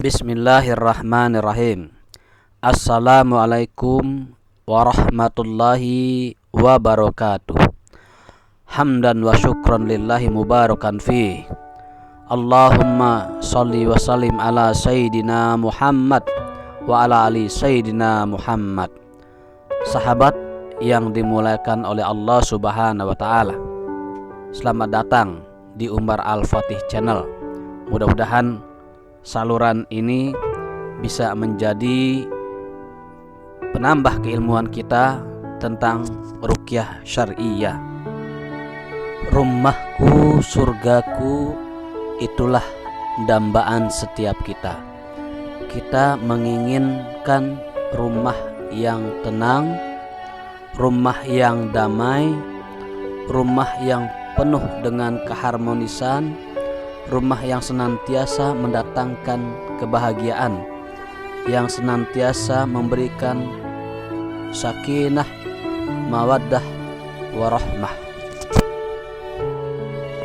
Bismillahirrahmanirrahim. Assalamualaikum warahmatullahi wabarakatuh. Hamdan wa syukran lillahi mubarakan fi. Allahumma salli wa sallim ala Sayyidina Muhammad wa ala ali Sayyidina Muhammad. Sahabat yang dimuliakan oleh Allah Subhanahu wa taala, selamat datang di Umar Al-Fatih Channel. Mudah-mudahan saluran ini bisa menjadi penambah keilmuan kita tentang ruqyah syar'iyyah. Rumahku, surgaku, itulah dambaan setiap kita. Kita menginginkan rumah yang tenang, rumah yang damai, rumah yang penuh dengan keharmonisan, rumah yang senantiasa mendatangkan kebahagiaan, yang senantiasa memberikan sakinah, mawaddah, warahmah.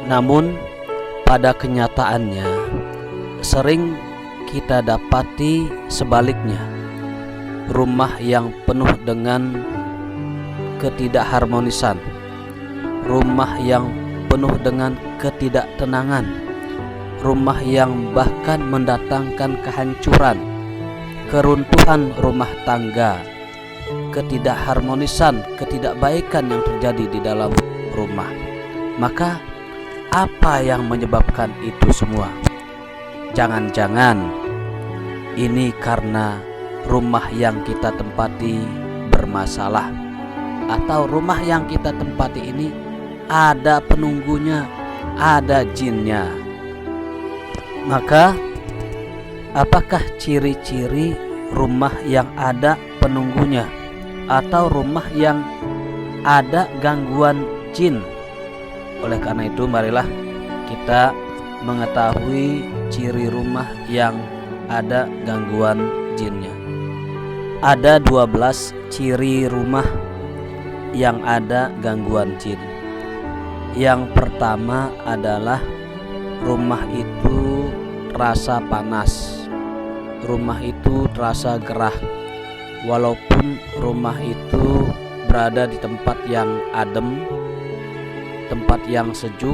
Namun pada kenyataannya sering kita dapati sebaliknya, rumah yang penuh dengan ketidakharmonisan, rumah yang penuh dengan ketidaktenangan, rumah yang bahkan mendatangkan kehancuran, keruntuhan rumah tangga, ketidakharmonisan, ketidakbaikan yang terjadi di dalam rumah. Maka apa yang menyebabkan itu semua? Jangan-jangan ini karena rumah yang kita tempati bermasalah, atau rumah yang kita tempati ini ada penunggunya, ada jinnya. Maka apakah ciri-ciri rumah yang ada penunggunya atau rumah yang ada gangguan jin? Oleh karena itu marilah kita mengetahui ciri rumah yang ada gangguan jinnya. Ada 12 ciri rumah yang ada gangguan jin. Yang pertama adalah rumah itu terasa panas, rumah itu terasa gerah. Walaupun rumah itu berada di tempat yang adem, tempat yang sejuk,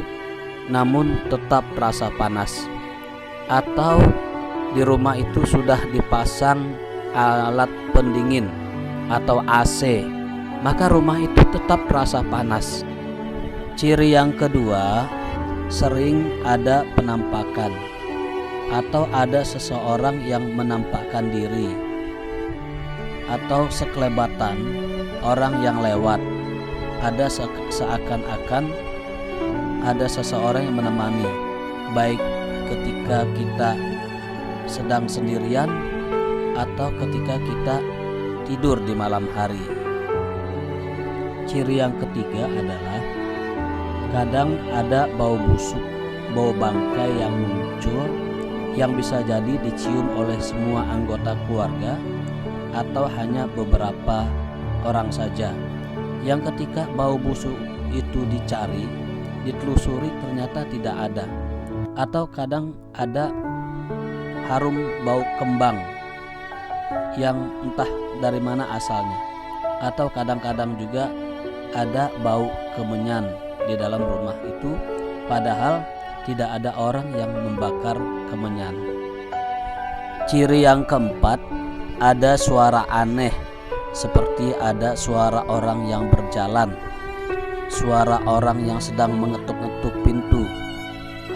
namun tetap terasa panas. Atau di rumah itu sudah dipasang alat pendingin atau AC, maka rumah itu tetap terasa panas. Ciri yang kedua, sering ada penampakan atau ada seseorang yang menampakkan diri, atau sekelebatan orang yang lewat. Ada seakan-akan ada seseorang yang menemani, baik ketika kita sedang sendirian atau ketika kita tidur di malam hari. Ciri yang ketiga adalah kadang ada bau busuk, bau bangkai yang muncul, yang bisa jadi dicium oleh semua anggota keluarga atau hanya beberapa orang saja. Yang ketika bau busuk itu dicari, ditelusuri, ternyata tidak ada. Atau kadang ada harum bau kembang yang entah dari mana asalnya. Atau kadang-kadang juga ada bau kemenyan di dalam rumah itu, padahal tidak ada orang yang membakar kemenyan. Ciri yang keempat, ada suara aneh, seperti ada suara orang yang berjalan, suara orang yang sedang mengetuk-ngetuk pintu,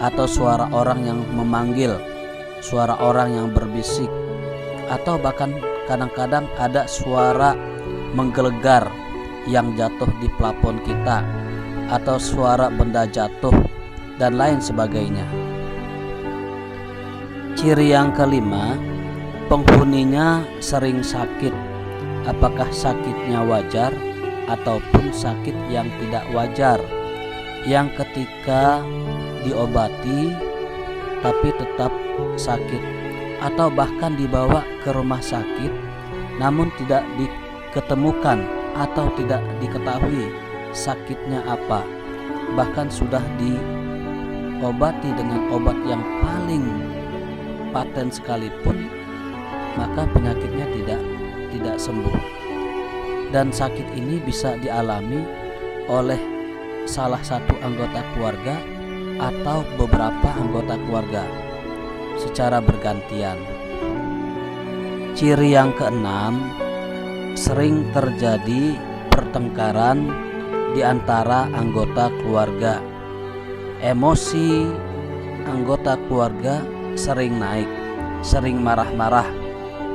atau suara orang yang memanggil, suara orang yang berbisik, atau bahkan kadang-kadang ada suara menggelegar yang jatuh di plafon kita, atau suara benda jatuh dan lain sebagainya. Ciri yang kelima, penghuninya sering sakit. Apakah sakitnya wajar ataupun sakit yang tidak wajar, yang ketika diobati tapi tetap sakit, atau bahkan dibawa ke rumah sakit namun tidak diketemukan atau tidak diketahui sakitnya apa, bahkan sudah diobati dengan obat yang paling paten sekalipun, maka penyakitnya tidak sembuh. Dan sakit ini bisa dialami oleh salah satu anggota keluarga atau beberapa anggota keluarga secara bergantian. Ciri yang keenam, sering terjadi pertengkaran di antara anggota keluarga. Emosi anggota keluarga sering naik, sering marah-marah,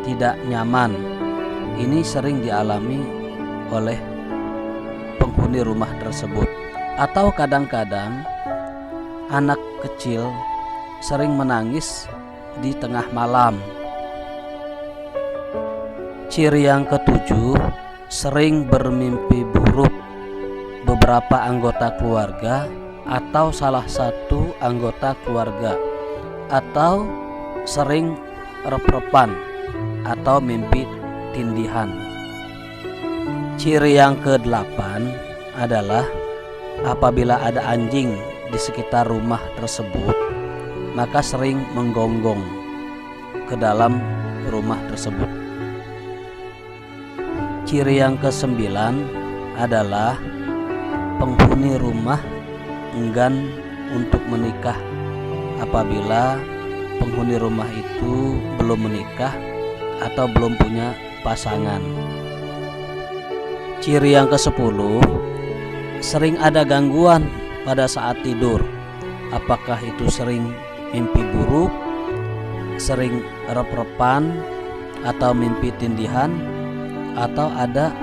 tidak nyaman. Ini sering dialami oleh penghuni rumah tersebut. Atau kadang-kadang anak kecil sering menangis di tengah malam. Ciri yang ketujuh, sering bermimpi buruk. Beberapa anggota keluarga atau salah satu anggota keluarga, atau sering rep-repan atau mimpi tindihan. Ciri yang ke-8 adalah apabila ada anjing di sekitar rumah tersebut, maka sering menggonggong ke dalam rumah tersebut. Ciri yang ke-9 adalah penghuni rumah enggan untuk menikah apabila penghuni rumah itu belum menikah atau belum punya pasangan. Ciri yang ke-10, sering ada gangguan pada saat tidur. Apakah itu sering mimpi buruk, sering rep-repan, atau mimpi tindihan, atau ada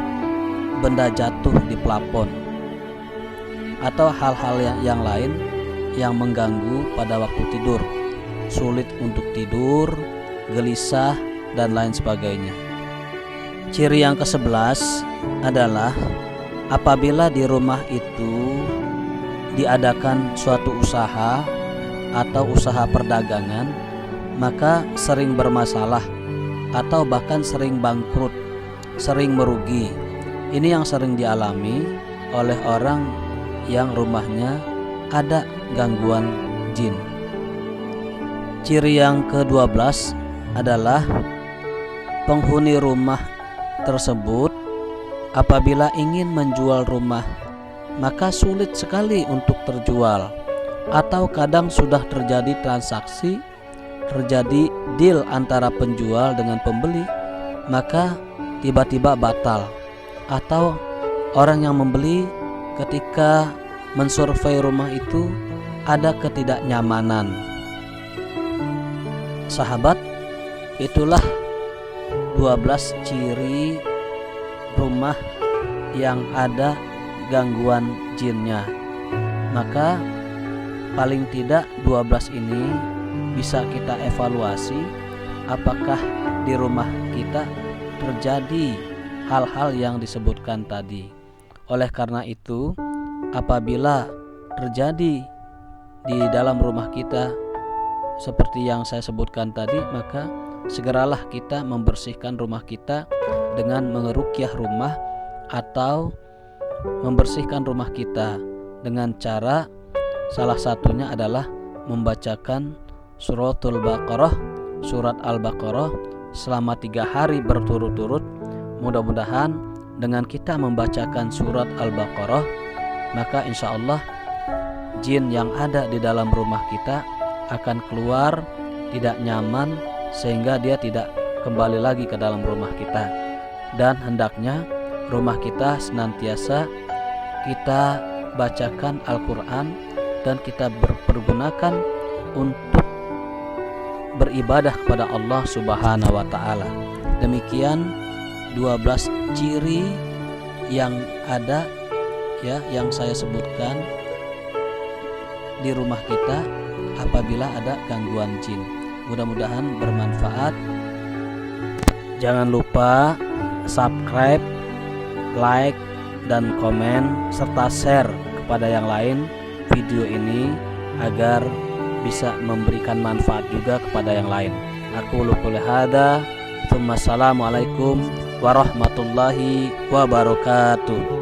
benda jatuh di plafon, atau hal-hal yang lain yang mengganggu pada waktu tidur, sulit untuk tidur, gelisah, dan lain sebagainya. Ciri yang ke-11 adalah apabila di rumah itu diadakan suatu usaha atau usaha perdagangan, maka sering bermasalah atau bahkan sering bangkrut, sering merugi. Ini yang sering dialami oleh orang yang rumahnya ada gangguan jin. Ciri yang ke-12 adalah penghuni rumah tersebut apabila ingin menjual rumah, maka sulit sekali untuk terjual, atau kadang sudah terjadi transaksi, terjadi deal antara penjual dengan pembeli, maka tiba-tiba batal, atau orang yang membeli ketika mensurvei rumah itu ada ketidaknyamanan. Sahabat, itulah 12 ciri rumah yang ada gangguan jinnya. Maka paling tidak 12 ini bisa kita evaluasi apakah di rumah kita terjadi hal-hal yang disebutkan tadi. Oleh karena itu, apabila terjadi di dalam rumah kita seperti yang saya sebutkan tadi, maka segeralah kita membersihkan rumah kita dengan mengeruqyah rumah atau membersihkan rumah kita dengan cara salah satunya adalah membacakan suratul Baqarah, surat Al-Baqarah selama 3 hari berturut-turut. Mudah-mudahan dengan kita membacakan surat Al-Baqarah, maka insya Allah jin yang ada di dalam rumah kita akan keluar, tidak nyaman, sehingga dia tidak kembali lagi ke dalam rumah kita. Dan hendaknya rumah kita senantiasa kita bacakan Al-Quran dan kita pergunakan untuk beribadah kepada Allah Subhanahu wa Ta'ala. Demikian 12 ciri yang ada ya, yang saya sebutkan di rumah kita apabila ada gangguan jin. Mudah-mudahan bermanfaat. Jangan lupa subscribe, like, dan komen serta share kepada yang lain video ini agar bisa memberikan manfaat juga kepada yang lain. Aku qouli hadza, tsumma assalamualaikum warahmatullahi wabarakatuh.